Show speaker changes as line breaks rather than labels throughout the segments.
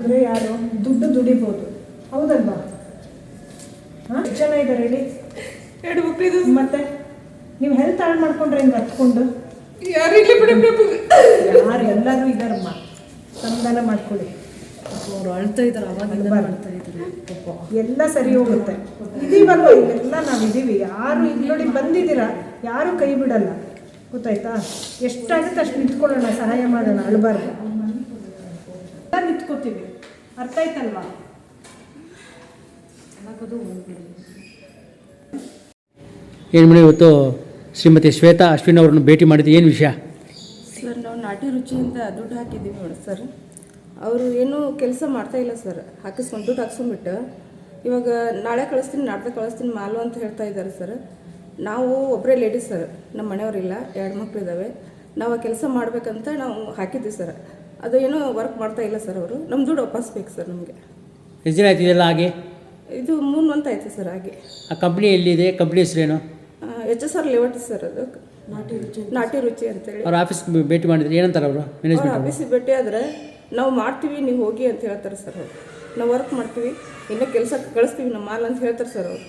ಅಂದರೆ ಯಾರು ದುಡ್ಡು ದುಡಿಬೋದು, ಹೌದಲ್ವಾ? ಹಾಂ, ಎಷ್ಟು ಜನ ಇದ್ದಾರೆ ಹೇಳಿ?
2 ಮಕ್ಕಳಿದೆ.
ಮತ್ತೆ ನೀವು ಹೆಲ್ತ್ ಹಾಳು ಮಾಡ್ಕೊಂಡ್ರೆ ಹಿಂಗೆ ಹತ್ಕೊಂಡು
ಯಾರು ಇಲ್ಲ ಬಿಡಿ,
ಯಾರು ಎಲ್ಲರೂ ಇದ್ದಾರಮ್ಮ, ಸಮಾಧಾನ ಮಾಡ್ಕೊಳ್ಳಿ.
ಅವ್ರು ಅಳ್ತಾ ಇದ್ದಾರೆ, ಅವಾಗಿಂದ ಅಳ್ತಾ ಇದ್ದಾರೆ.
ಎಲ್ಲ ಸರಿ ಹೋಗುತ್ತೆ. ಇದೀವಲ್ವ, ಇಲ್ಲೆಲ್ಲ ನಾವಿದ್ದೀವಿ. ಯಾರು ಇಲ್ಲಿ ನೋಡಿ ಬಂದಿದ್ದೀರಾ, ಯಾರು ಕೈ ಬಿಡಲ್ಲ, ಗೊತ್ತಾಯ್ತಾ? ಎಷ್ಟಾಗುತ್ತೆ ಅಷ್ಟು ನಿಂತ್ಕೊಳ್ಳೋಣ, ಸಹಾಯ ಮಾಡೋಣ, ಅಳಬಾರ್ದು. ಎಲ್ಲ ನಿಂತ್ಕೋತೀವಿ, ಅರ್ಥ ಆಯ್ತಲ್ವಾ?
ಏನು ಮೇಡಮ್, ಇವತ್ತು ಶ್ರೀಮತಿ ಶ್ವೇತಾ ಅಶ್ವಿನ್ ಅವ್ರನ್ನ ಭೇಟಿ ಮಾಡಿದ್ದು ಏನು ವಿಷಯ?
ಸರ್, ನಾವು ನಾಟಿ ರುಚಿಯಿಂದ ದುಡ್ಡು ಹಾಕಿದ್ದೀವಿ ನೋಡಿ ಸರ್. ಅವರು ಏನೂ ಕೆಲಸ ಮಾಡ್ತಾಯಿಲ್ಲ ಸರ್. ಹಾಕಿಸ್ಕೊಂಡು ದುಡ್ಡು ಹಾಕ್ಸ್ಕೊಂಡ್ಬಿಟ್ಟು ಇವಾಗ ನಾಳೆ ಕಳಿಸ್ತೀನಿ, ನಾಡ್ದು ಕಳಿಸ್ತೀನಿ ಮಾಲು ಅಂತ ಹೇಳ್ತಾ ಇದ್ದಾರೆ ಸರ್. ನಾವು ಒಬ್ಬರೇ ಲೇಡೀಸ್ ಸರ್, ನಮ್ಮ ಮನೆಯವರಿಲ್ಲ, 2 ಮಕ್ಕಳಿದ್ದಾವೆ. ನಾವು ಆ ಕೆಲಸ ಮಾಡಬೇಕಂತ ನಾವು ಹಾಕಿದ್ದೀವಿ ಸರ್. ಅದು ಏನೋ ವರ್ಕ್ ಮಾಡ್ತಾ ಇಲ್ಲ ಸರ್. ಅವರು ನಮ್ಮ ದುಡ್ಡು ವಾಪಸ್ ಬೇಕು ಸರ್ ನಮಗೆ.
ಎಷ್ಟು ದಿನ ಆಯ್ತು ಇದೆಲ್ಲ ಹಾಗೆ?
ಇದು 3 ಮಂತ್ ಆಯಿತು ಸರ್ ಹಾಗೆ.
ಆ ಕಂಪ್ನಿ ಎಲ್ಲಿದೆ? ಕಂಪ್ನಿ ಹೆಸರೇನು?
HSR ಲೇಔಟ್ ಸರ್, ಅದು ನಾಟಿ ರುಚಿ ಅಂತೇಳಿ.
ಅವ್ರ ಆಫೀಸ್ ಭೇಟಿ ಮಾಡಿದ್ರೆ ಏನಂತಾರೆ ಅವರು? ಮ್ಯಾನೇಜ್ಮೆಂಟ್
ಆಫೀಸಿಗೆ ಭೇಟಿ ಆದರೆ ನಾವು ಮಾಡ್ತೀವಿ, ನೀವು ಹೋಗಿ ಅಂತ ಹೇಳ್ತಾರೆ ಸರ್. ಅವರು ನಾವು ವರ್ಕ್ ಮಾಡ್ತೀವಿ, ಇನ್ನೂ ಕೆಲಸ ಕಳಿಸ್ತೀವಿ ನಮ್ಮ ಮಾಲ್ ಅಂತ ಹೇಳ್ತಾರೆ ಸರ್. ಅವರು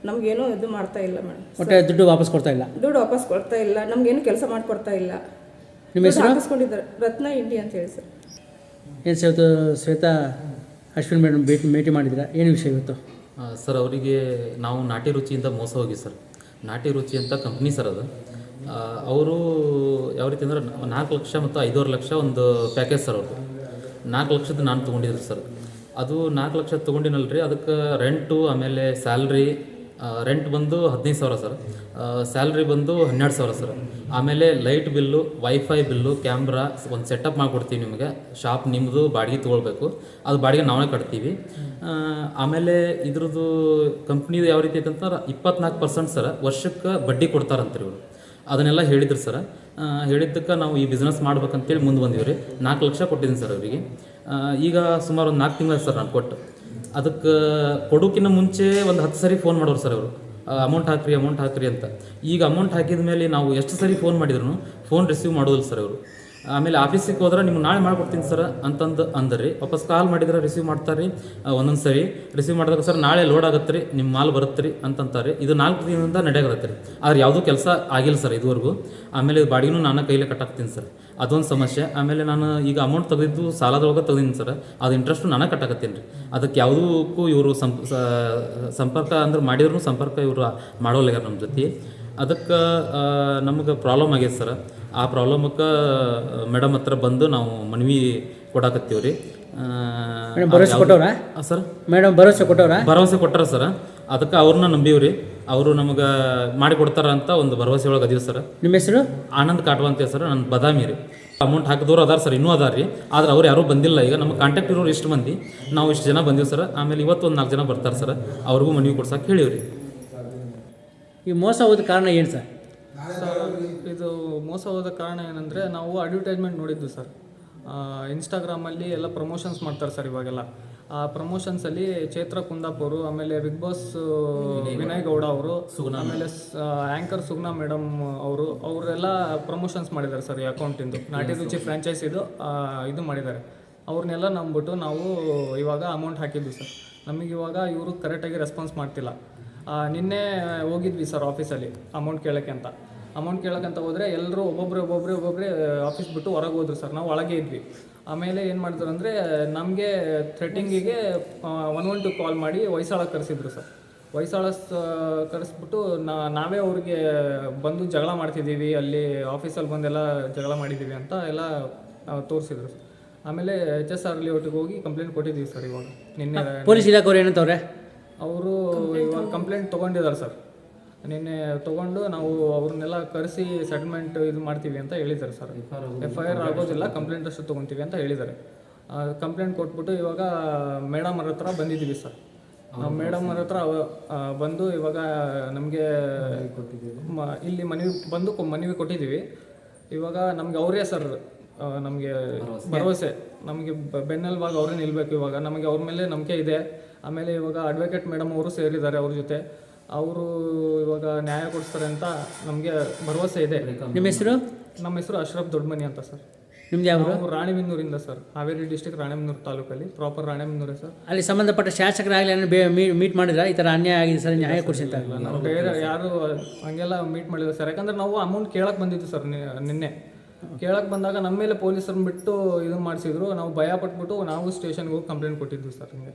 ನಮಗೇನೂ ಇದು ಮಾಡ್ತಾ ಇಲ್ಲ ಮೇಡಮ್.
ಒಟ್ಟೆ ದುಡ್ಡು ವಾಪಸ್ ಕೊಡ್ತಾ ಇಲ್ಲ?
ದುಡ್ಡು ವಾಪಸ್ ಕೊಡ್ತಾ ಇಲ್ಲ, ನಮಗೇನು ಕೆಲಸ ಮಾಡಿಕೊಡ್ತಾ ಇಲ್ಲ.
ನಿಮ್ಮ ಹೆಸರು?
ಹಾಕಿಸ್ಕೊಂಡಿದ್ದಾರೆ, ರತ್ನ ಇಂಡಿ ಅಂತ ಹೇಳಿ ಸರ್.
ಏನು ಇವತ್ತು ಶ್ವೇತಾ ಅಶ್ವಿನ್ ಮೇಡಮ್ ಭೇಟಿ ಮಾಡಿದ್ದೀರಾ, ಏನು ವಿಷಯ ಇವತ್ತು?
ಸರ್, ಅವರಿಗೆ ನಾವು ನಾಟಿ ರುಚಿಯಿಂದ ಮೋಸ ಹೋಗಿ ಸರ್. ನಾಟಿ ರುಚಿ ಅಂತ ಕಂಪ್ನಿ ಸರ್ ಅದು. ಅವರು ಯಾವ ರೀತಿ ಅಂದರೆ 4 ಲಕ್ಷ ಮತ್ತು 5.5 ಲಕ್ಷ ಒಂದು ಪ್ಯಾಕೇಜ್ ಸರ್ ಅವ್ರದ್ದು. 4 ಲಕ್ಷದ ನಾನು ತೊಗೊಂಡಿದ್ರು ಸರ್. ಅದು 4 ಲಕ್ಷ ತೊಗೊಂಡಿನಲ್ರಿ, ಅದಕ್ಕೆ ರೆಂಟು, ಆಮೇಲೆ ಸ್ಯಾಲ್ರಿ. ರೆಂಟ್ ಬಂದು 15,000 ಸರ್, ಸ್ಯಾಲ್ರಿ ಬಂದು 12,000 ಸರ್. ಆಮೇಲೆ light bill, wifi bill, camera, ಒಂದು ಸೆಟಪ್ ಮಾಡಿಕೊಡ್ತೀವಿ ನಿಮಗೆ. ಶಾಪ್ ನಿಮ್ಮದು ಬಾಡಿಗೆ ತೊಗೊಳ್ಬೇಕು, ಅದು ಬಾಡಿಗೆ ನಾವೇ ಕಟ್ತೀವಿ. ಆಮೇಲೆ ಇದ್ರದ್ದು ಕಂಪ್ನಿದು ಯಾವ ರೀತಿ ಐತಂತ 24% ಸರ್ ವರ್ಷಕ್ಕೆ ಬಡ್ಡಿ ಕೊಡ್ತಾರಂತ್ರಿ ಇವರು. ಅದನ್ನೆಲ್ಲ ಹೇಳಿದ್ರು ಸರ್. ಹೇಳಿದ್ದಕ್ಕೆ ನಾವು ಈ ಬಿಸ್ನೆಸ್ ಮಾಡ್ಬೇಕಂತೇಳಿ ಮುಂದೆ ಬಂದೀವಿ ರೀ. 4 ಲಕ್ಷ ಕೊಟ್ಟಿದ್ದೀನಿ ಸರ್ ಅವರಿಗೆ. ಈಗ ಸುಮಾರು ಒಂದು 4 ತಿಂಗಳು ಸರ್ ನಾನು ಕೊಟ್ಟು. ಅದಕ್ಕೆ ಕೊಡೋಕ್ಕಿಂತ ಮುಂಚೆ ಒಂದು 10 ಸರಿ ಫೋನ್ ಮಾಡೋರು ಸರ್ ಅವರು, ಅಮೌಂಟ್ ಹಾಕ್ರಿ ಅಂತ. ಈಗ ಅಮೌಂಟ್ ಹಾಕಿದ ಮೇಲೆ ನಾವು ಎಷ್ಟು ಸರಿ ಫೋನ್ ಮಾಡಿದ್ರು ಫೋನ್ ರಿಸೀವ್ ಮಾಡೋದಿಲ್ಲ ಸರ್ ಅವರು. ಆಮೇಲೆ ಆಫೀಸಿಗೆ ಹೋದ್ರೆ ನಿಮ್ಗೆ ನಾಳೆ ಮಾಡ್ಕೊಡ್ತೀನಿ ಸರ್ ಅಂತಂದು ಅಂದರಿ. ವಾಪಸ್ ಕಾಲ್ ಮಾಡಿದ್ರೆ ರಿಸೀವ್ ಮಾಡ್ತಾರೆ ರೀ. ಒಂದೊಂದು ಸರಿ ರಿಸೀವ್ ಮಾಡಿದಾಗ ಸರ್ ನಾಳೆ ಲೋಡ್ ಆಗತ್ತೆ ರೀ, ನಿಮ್ಮ ಮಾಲ್ ಬರುತ್ತೆ ರೀ ಅಂತಂತಾರೆ. ಇದು 4 ದಿನದಿಂದ ನಡೆಯಾಗತ್ತೆ ರೀ. ಆದ್ರೆ ಯಾವುದೂ ಕೆಲಸ ಆಗಿಲ್ಲ ಸರ್ ಇದುವರೆಗೂ. ಆಮೇಲೆ ಬಾಡಿಗೆನೂ ನಾನು ಕೈಲೇ ಕಟ್ಟಾಕ್ತೀನಿ ಸರ್, ಅದೊಂದು ಸಮಸ್ಯೆ. ಆಮೇಲೆ ನಾನು ಈಗ ಅಮೌಂಟ್ ತೆಗೆದಿದ್ದು ಸಾಲದೊಳಗೆ ತೆಗೆದೀನಿ ಸರ್, ಅದು ಇಂಟ್ರೆಸ್ಟು ನಾನು ಕಟ್ಟಾಕತ್ತೀನಿ ರೀ. ಅದಕ್ಕೆ ಯಾವುದಕ್ಕೂ ಇವರು ಸಂಪರ್ಕ ಅಂದ್ರೆ ಮಾಡಿದ್ರು ಸಂಪರ್ಕ ಇವರು ಮಾಡೋಲ್ಲ ನಮ್ಮ ಜೊತೆ. ಅದಕ್ಕೆ ನಮಗೆ ಪ್ರಾಬ್ಲಮ್ ಆಗೈತೆ ಸರ್. ಆ ಪ್ರಾಬ್ಲಮಕ್ಕೆ ಮೇಡಮ್ ಹತ್ರ ಬಂದು ನಾವು ಮನವಿ ಕೊಡಾಕತ್ತೀವಿ ರೀ.
ಭರವಸೆ ಕೊಟ್ಟವ್ರ
ಸರ್?
ಮೇಡಮ್ ಭರವಸೆ
ಕೊಟ್ಟಾರ ಸರ್. ಅದಕ್ಕೆ ಅವ್ರನ್ನ ನಂಬೀವ್ರಿ. ಅವರು ನಮಗೆ ಮಾಡಿ ಕೊಡ್ತಾರ ಅಂತ ಒಂದು ಭರವಸೆ ಒಳಗೆ ಅದೀವಿ ಸರ್.
ನಿಮ್ಮ ಹೆಸರು?
ಆನಂದ್ ಕಾಟ್ವಾ ಅಂತ ಸರ್, ನನ್ನ ಬದಾಮಿ ರೀ. ಅಮೌಂಟ್ ಹಾಕಿದವ್ರು ಅದಾರ ಸರ್, ಇನ್ನೂ ಅದಾರ ರೀ. ಆದ್ರೆ ಅವ್ರು ಯಾರೂ ಬಂದಿಲ್ಲ. ಈಗ ನಮ್ಮ ಕಾಂಟ್ಯಾಕ್ಟ್ ಇರೋರು ಇಷ್ಟು ಮಂದಿ, ನಾವು ಇಷ್ಟು ಜನ ಬಂದೀವಿ ಸರ್. ಆಮೇಲೆ ಇವತ್ತು ಒಂದು 4 ಜನ ಬರ್ತಾರೆ ಸರ್, ಅವ್ರಿಗೂ ಮನವಿ ಕೊಡ್ಸಕ್ಕೆ ಹೇಳಿವ್ರಿ.
ಈ ಮೋಸ ಹೋದ ಕಾರಣ ಏನು ಸರ್?
ಇದು ಮೋಸ ಹೋದ ಕಾರಣ ಏನಂದರೆ, ನಾವು ಅಡ್ವರ್ಟೈಸ್ಮೆಂಟ್ ನೋಡಿದ್ದು ಸರ್. ಇನ್ಸ್ಟಾಗ್ರಾಮಲ್ಲಿ ಎಲ್ಲ ಪ್ರಮೋಷನ್ಸ್ ಮಾಡ್ತಾರೆ ಸರ್ ಇವಾಗೆಲ್ಲ. ಆ ಪ್ರಮೋಷನ್ಸಲ್ಲಿ ಚೈತ್ರ ಕುಂದಾಪುರು, ಆಮೇಲೆ ಬಿಗ್ ಬಾಸ್ ವಿನಯ್ ಗೌಡ ಅವರು, ಆಮೇಲೆ ಆ್ಯಂಕರ್ ಸುಗ್ನಾ ಮೇಡಮ್ ಅವರೆಲ್ಲ ಪ್ರಮೋಷನ್ಸ್ ಮಾಡಿದ್ದಾರೆ ಸರ್ ಈ ಅಕೌಂಟಿಂದು. ನಾಟಿ ರುಚಿ ಫ್ರ್ಯಾಂಚೈಸ್ ಇದು ಮಾಡಿದ್ದಾರೆ. ಅವ್ರನ್ನೆಲ್ಲ ನಂಬಿಬಿಟ್ಟು ನಾವು ಇವಾಗ ಅಮೌಂಟ್ ಹಾಕಿದ್ವಿ ಸರ್. ನಮಗೆ ಇವಾಗ ಇವರು ಕರೆಕ್ಟಾಗಿ ರೆಸ್ಪಾನ್ಸ್ ಮಾಡ್ತಿಲ್ಲ. ನಿನ್ನೆ ಹೋಗಿದ್ವಿ ಸರ್ ಆಫೀಸಲ್ಲಿ ಅಮೌಂಟ್ ಕೇಳೋಕ್ಕಂತ ಹೋದರೆ ಎಲ್ಲರೂ ಒಬ್ಬೊಬ್ಬರೇ ಆಫೀಸ್ ಬಿಟ್ಟು ಹೊರಗೆ ಹೋದ್ರು ಸರ್. ನಾವು ಒಳಗೆ ಇದ್ವಿ. ಆಮೇಲೆ ಏನು ಮಾಡಿದ್ರು ಅಂದರೆ, ನಮಗೆ ಥ್ರೆಟಿಂಗಿಗೆ 112 ಕಾಲ್ ಮಾಡಿ ಹೊಯ್ಸಳ ಕರೆಸಿದ್ರು ಸರ್. ಹೊಯ್ಸಳ ಕರೆಸ್ಬಿಟ್ಟು ನಾವೇ ಅವ್ರಿಗೆ ಬಂದು ಜಗಳ ಮಾಡ್ತಿದ್ದೀವಿ, ಅಲ್ಲಿ ಆಫೀಸಲ್ಲಿ ಬಂದೆಲ್ಲ ಜಗಳ ಮಾಡಿದ್ದೀವಿ ಅಂತ ಎಲ್ಲ ತೋರಿಸಿದ್ರು ಸರ್. ಆಮೇಲೆ HSR ಲೇಔಟಿಗೆ ಹೋಗಿ ಕಂಪ್ಲೇಂಟ್ ಕೊಟ್ಟಿದ್ದೀವಿ ಸರ್. ಇವಾಗ ನಿನ್ನೆ
ಪೊಲೀಸ್ ಇಲಾಖೆಯವ್ರು ಏನಂತವ್ರೆ?
ಅವರು ಇವಾಗ ಕಂಪ್ಲೇಂಟ್ ತೊಗೊಂಡಿದ್ದಾರೆ ಸರ್. ನಿನ್ನೆ ತೊಗೊಂಡು ನಾವು ಅವ್ರನ್ನೆಲ್ಲ ಕರೆಸಿ ಸೆಟಲ್ಮೆಂಟ್ ಇದು ಮಾಡ್ತೀವಿ ಅಂತ ಹೇಳಿದ್ದಾರೆ ಸರ್. FIR ಆಗೋದಿಲ್ಲ, ಕಂಪ್ಲೇಂಟ್ ಅಷ್ಟು ತೊಗೊತೀವಿ ಅಂತ ಹೇಳಿದ್ದಾರೆ. ಕಂಪ್ಲೇಂಟ್ ಕೊಟ್ಬಿಟ್ಟು ಇವಾಗ ಮೇಡಮ್ ಅವ್ರ ಹತ್ರ ಬಂದಿದ್ದೀವಿ ಸರ್. ನಾವು ಮೇಡಮ್ ಅವ್ರ ಹತ್ರ ಬಂದು ಇವಾಗ ನಮಗೆ ಇಲ್ಲಿ ಮನವಿ ಕೊಟ್ಟಿದ್ದೀವಿ. ಇವಾಗ ನಮಗೆ ಅವರೇ ಸರ್, ನಮಗೆ ಭರವಸೆ, ನಮಗೆ ಬೆನ್ನೆಲುಬಾಗಿ ಅವರೇ ನಿಲ್ಲಬೇಕು. ಇವಾಗ ನಮಗೆ ಅವ್ರ ಮೇಲೆ ನಂಬಿಕೆ ಇದೆ. ಆಮೇಲೆ ಇವಾಗ ಅಡ್ವೊಕೇಟ್ ಮೇಡಮ್ ಅವರು ಸೇರಿದ್ದಾರೆ ಅವ್ರ ಜೊತೆ. ಅವರು ಇವಾಗ ನ್ಯಾಯ ಕೊಡಿಸ್ತಾರೆ ಅಂತ ನಮಗೆ ಭರವಸೆ ಇದೆ.
ನಿಮ್ಮ ಹೆಸರು?
ನಮ್ಮ ಹೆಸರು ಅಶ್ರಫ್ ದೊಡ್ಡಮನಿ ಅಂತ ಸರ್.
ನಿಮ್ದು ಯಾವ
ನಾವು ರಾಣಿಬೆನ್ನೂರಿಂದ ಸರ್, ಹಾವೇರಿ ಡಿಸ್ಟಿಕ್ ರಾಣಿಬೆನ್ನೂರು ತಾಲೂಕಲ್ಲಿ, ಪ್ರಾಪರ್ ರಾಣಿಬೆನ್ನೂರೇ ಸರ್.
ಅಲ್ಲಿ ಸಂಬಂಧಪಟ್ಟ ಶಾಸಕರಾಗಲಿ ಮೀಟ್ ಮಾಡಿದ್ರ ಈ ಥರ ಅನ್ಯಾಯ ಆಗಿದೆ ಸರ್, ನ್ಯಾಯ ಕೊಡಿಸಿ ಅಂತ?
ನಾವು ಬೇರೆ ಯಾರು ಹಂಗೆಲ್ಲ ಮೀಟ್ ಮಾಡಿಲ್ಲ ಸರ್. ಯಾಕಂದ್ರೆ ನಾವು ಅಮೌಂಟ್ ಕೇಳಕ್ಕೆ ಬಂದಿದ್ದು ಸರ್ ನಿನ್ನೆ. ಕೇಳಕ್ಕೆ ಬಂದಾಗ ನಮ್ಮ ಮೇಲೆ ಪೊಲೀಸರನ್ನ ಬಿಟ್ಟು ಇದು ಮಾಡಿಸಿದ್ರು. ನಾವು ಭಯ ಪಟ್ಬಿಟ್ಟು ನಾವು ಸ್ಟೇಷನ್ಗೆ ಹೋಗಿ ಕಂಪ್ಲೇಂಟ್ ಕೊಟ್ಟಿದ್ವಿ ಸರ್. ಹಿಂಗೆ